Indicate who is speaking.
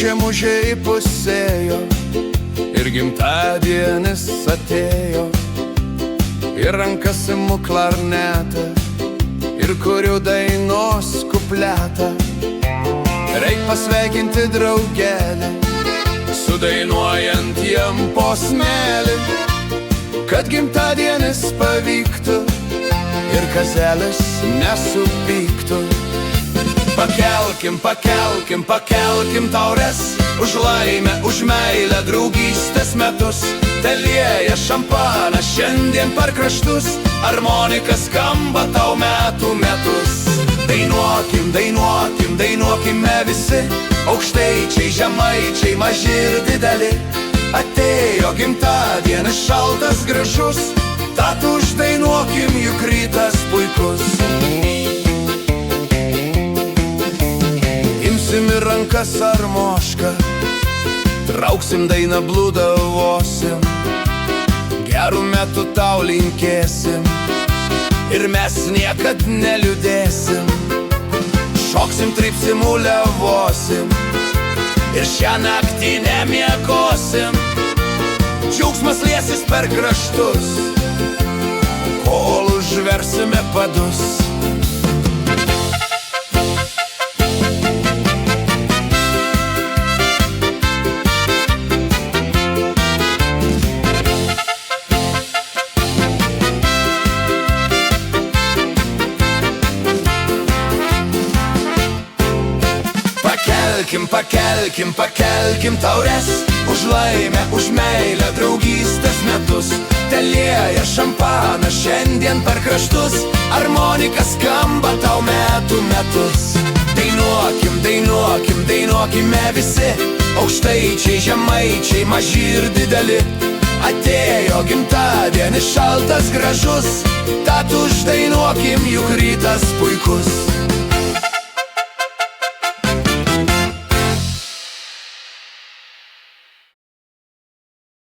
Speaker 1: žiemužė įpusėjo ir gimtadienis atėjo. Ir rankas imu klarnetą ir kuriu dainos kupletą. Reik pasveikinti draugelį, sudainuojant jam posmelį, kad gimtadienis pavyktų ir kazelis nesupyktų. Pakelkim, pakelkim, pakelkim taures už laimę, už meilę, draugystės metus. Telieja šampaną šiandien per kraštus, armonika skamba tau metų metus. Dainuokim, dainuokim, dainuokime visi, aukštaičiai, žemaičiai, maži ir dideli. Atėjo gimtadienis šaltas, gražus, tad uždainuokim, juk rytas puikus. Imsim į rankas armošką, trauksim dainą, blūdavosim, gerų metų tau linkėsim ir mes niekad neliūdėsim. Šoksim, trypsim, uliavosim ir šią naktį nemiegosim. Džiaugsmas liesis per kraštus, kol užversime padus. Pakelkim, pakelkim, pakelkim taures už laimę, už meilę, draugystės metus. Telieja šampaną šiandien per kraštus, armonika skamba tau metų metus. Dainuokim, dainuokim, dainuokime visi, aukštaičiai, žemaičiai, maži ir dideli. Atėjo gimtadienis šaltas, gražus, tad uždainuokim, juk rytas puikus.